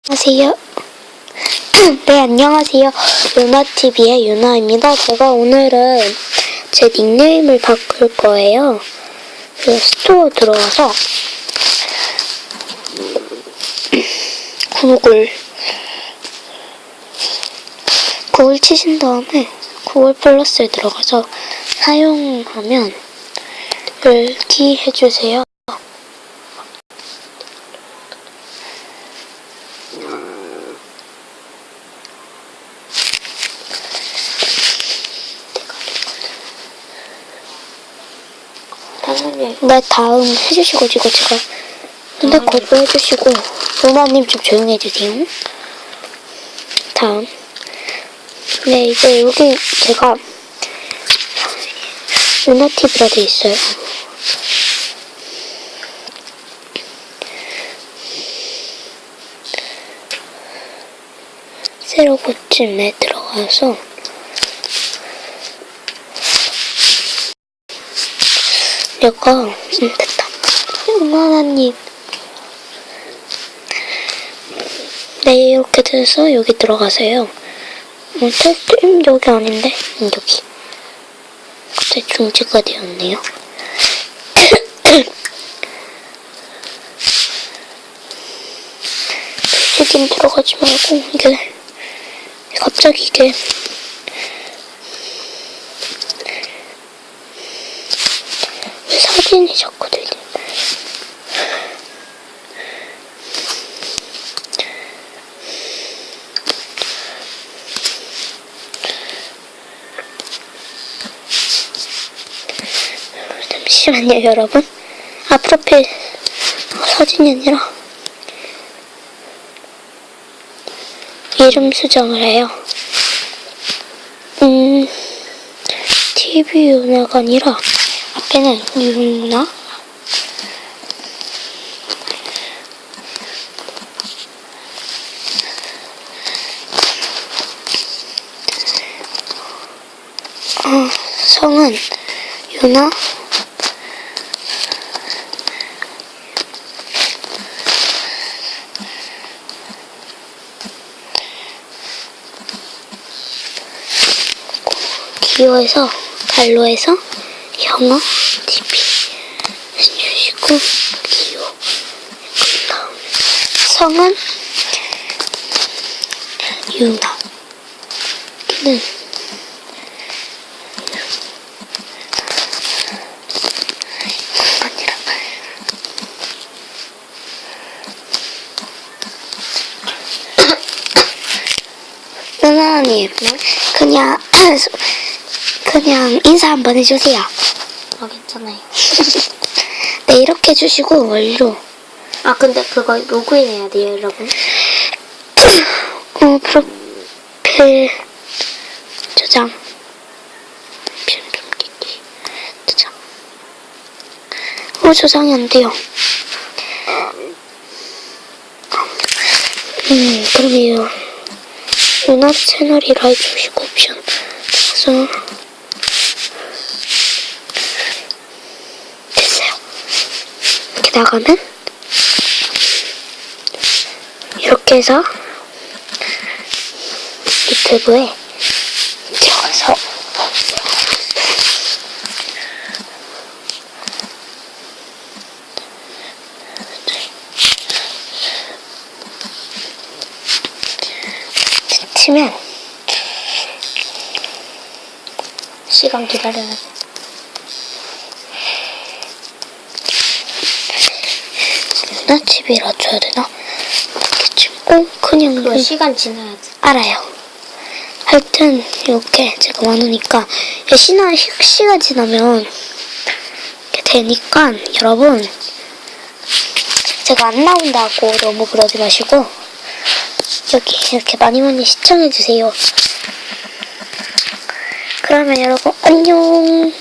안녕하세요. 네, 안녕하세요. 유나TV의 유나입니다. 제가 오늘은 제 닉네임을 바꿀 거예요. 스토어 들어가서 구글 치신 다음에 구글 플러스에 들어가서 사용하면 열기 해주세요. 네, 다음 해주시고, 이거 제가 근데 거부 해주시고, 루나님 좀 조용히 해주세요. 다음. 네, 이제 여기 제가 루나TV가 돼 있어요. 새로 고침에 들어가서 내가 됐다. 응원하님. 네, 이렇게 돼서 여기 들어가세요. 테스트 여기 아닌데 여기 갑자기 중지가 되었네요. 표시긴 들어가지 말고 이게 갑자기 이게 왜 사진이 자꾸 들려? 잠시만요, 여러분. 프로필 사진이 아니라 이름 수정을 해요. TV 유나가 아니라 앞에는 유나. 성은 유나. 기호에서 발로에서 영어 TV 해주시고 기호 다음 성은 유나. 는 아니라 누나님 그냥 인사 한번 해주세요. 괜찮아요. 네, 이렇게 해주시고 원료. 근데 그거 로그인해야 돼요, 여러분. 프로필 저장. 저장. 저장이 안 돼요. 그러면 유나 채널이라 해주시고 옵션. 그래서 됐어요. 이렇게 나가면 이렇게 해서 유튜브에 들어가서 치면 시간 기다려야 돼. 유나TV라 줘야 되나? 모르겠지. 그냥 그거 시간 지나야 돼. 알아요. 하여튼 이렇게 제가 많으니까 시간 지나면 이렇게 되니까 여러분 제가 안 나온다고 너무 그러지 마시고 여기 이렇게 많이 시청해주세요. 그러면 여러분 안녕.